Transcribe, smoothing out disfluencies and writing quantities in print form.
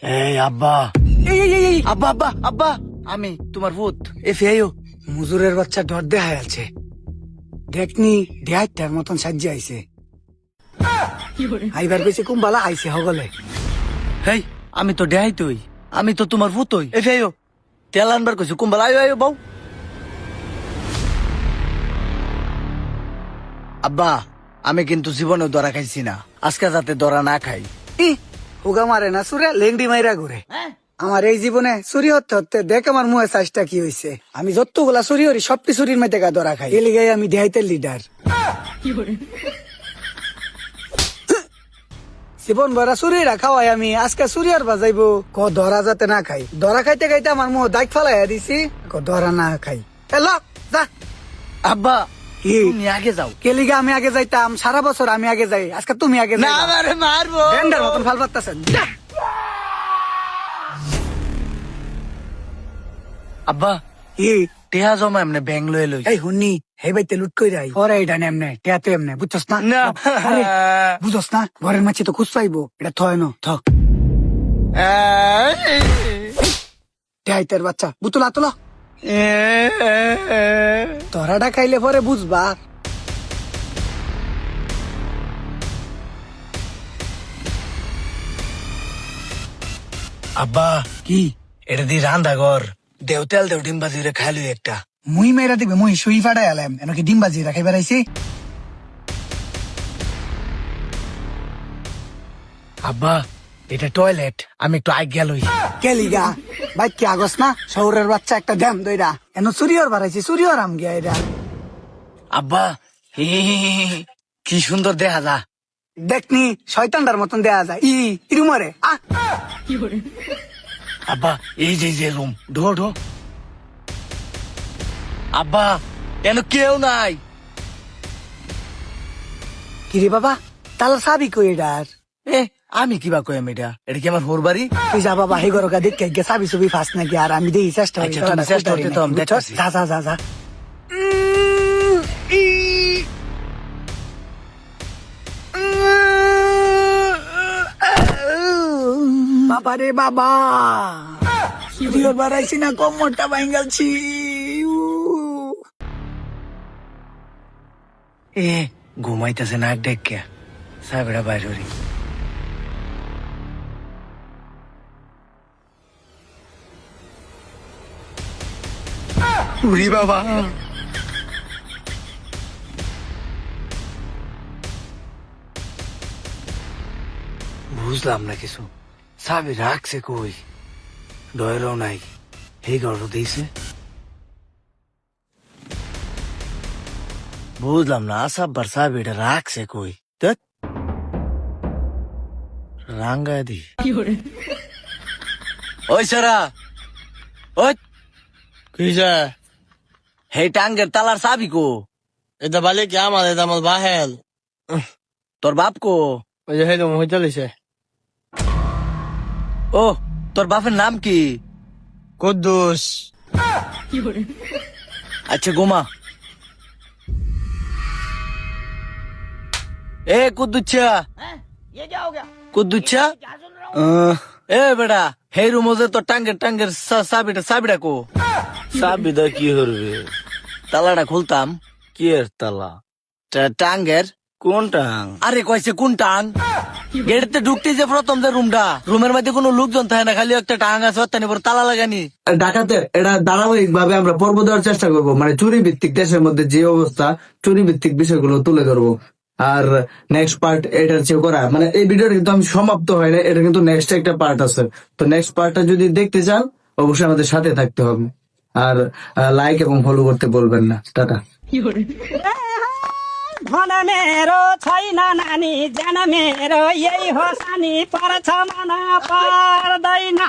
এই আব্বা, এই আব্বা আব্বা আব্বা, আমি তোমার ভূত। এ ফেয়াইও মুজুরের বাচ্চা ডর দেখায় আছে, দেখনি দেহাইটার মতন সাজ্জা আইছে। আইবার বেশি কুম্বালা আইছে হগলে। হেই, আমি তো দেহাই তুই, আমি তো তোমার ভূত হই। এ ফেয়াইও তেল আনবার কইছো, কুম্বাল আয়ো আয়ো বউ। আব্বা, আমি কিন্তু জীবনে ধরা খাইছি না, আজকে যাতে ধরা না খাই। হুগা মারে না সুরে, লেংডি মাইরা ঘুরে। আমার এই জীবনে চুরি হতে হতে দেখ আমার মুহে চাষটা কি হয়েছে। আমি যতগুলা চুরি হরি সবটি চুরির মধ্যে ধরা খাই, এলি গাই আমি দেহাইতের লিডার। জীবন ভরা চুরি খাওয়াই আমি, আজকে চুরি আর বাজাইবো। ধরা যাতে না খাই, ধরা খাইতে খাইতে আমার মুহ দাগ ফালাইয়া দিছি, ধরা না খাই। হ্যালো যা। আব্বা, কি তুমি আগে যাও। কেলিগা আমি আগে যাইতাম, সারা বছর আমি আগে যাই, আজকে তুমি আগে না, যাই। আমারে মারবো। গেন্ডার মতন ফাল পাত্তাছেন। আব্বা, কি টেহা জমা এমনি ব্যাংক লয়ে লই। এই হুন্নি হে বাইতে লুট কই রাই ওরে এটা নেমনে টেয়াতে এমনে বুঝছস না? না। আরে, বুঝছস না ঘরের মাঝে তো খুশ পাইবো, এটা থয় ন থক টেয়াইতের বাচ্চা বুতুলা তোলা। তোরাটা খাইলে পরে বুঝবা। আব্বা, কি এটা দিয়ে রান্দা ঘর, দেও তেল দেও ডিম বাজি খাইলু একটা। মুই মেয়েরা দিবে, মুই সুই ফাটাই আলাম এনকি ডিমবাজি রাখাই বেড়াইছি। আব্বা, এটা টয়লেট, আমি একটু আগ গেলই। কেলিগা বাইক কি আগস না শহরের বাচ্চা একটা ড্যাম দইরা এন চুরিয়র বাড়াইছি, চুরিয়র আম গিয়া এরা। আব্বা, কি সুন্দর দেখা যা। দেখনি শয়তানটার মতন দেয়া যায়। ইরুমারে আব্বা, এই যে রুম, ঢো ঢো। আব্বা, কেন কেউ নাই? কিরে বাবা তালা সাবি কই এটার? এ, আমি কিবা কইম, এটা কি আমার হোর বাড়ি? তুই যা বাবা হে গরকা দেখ কে সাবি সুবি ফাস নাকি, আর আমি দেখি চেষ্টা করি। আচ্ছা, তুমি চেষ্টা করতে তো আমি দেখতাছি। যা যা যা যা। বাবা রে বাবা, চুরিয়র বাড়াইছি না, কোমরটা ভাঙ্গালছি। এ, ঘুমাইতেছে নাক ডেকে, সাহেবরা বাইরে হরি। উরি বাবা, বুঝলাম না কিছু। সাবি রাখছে কই, ডয়েরও নাই, এই গল্প দিয়েছে। বুঝলাম না আসাববার সাবি এটা রাখছে কই। দেখ রাঙ্গা দি। ওই সারা, ওই কিসে? হে টাঙ্গের তালার চাবি কো? এটা বালে কি আমার, এটা আমার বাহেল। তোর বাপ কো? ওই যে হেদম হইতালিছে। ও, তোর বাপের নাম কি? কুদ্দুস। আচ্ছা গোমা। এ কুদ্দুচ্ছা, কুদ্দুচ্ছা, এ বেটা, হে রুমোজে তোর টাঙ্গের চাবিটা কো? চাবিটা কি করবে? তালাটা খুলতাম। কি এর তালা? টাঙ্গের কোন টাং? আরে কইছে কোন টাং? গেটতে ঢুকতে যে প্রথম যে রুমের মধ্যে কোনো লোকজন থাকে না, খালি একটা টাং আছে, অত্যানি পর তালা লাগানি। ঢাকাতে এটা ধারাবাহিক ভাবে আমরা পর্ব দেওয়ার চেষ্টা করব, মানে চুরি ভিত্তিক দেশের মধ্যে যে অবস্থা, চুরি ভিত্তিক বিষয়গুলো তুলে ধরবো। আর নেক্সট পার্ট এটার চেয়ে করা, মানে এই ভিডিওটা কিন্তু আমি সমাপ্ত হয় না, এটা কিন্তু নেক্সট একটা পার্ট আছে। তো নেক্সট পার্টটা যদি দেখতে চান অবশ্যই আমাদের সাথে থাকতে হবে, আর লাইক এবং ফলো করতে বলবেন না। টাটা। ধন मेरो छैन नानी, ज्यान मेरो यही हो सानी, पर्छ मन पर्दैन।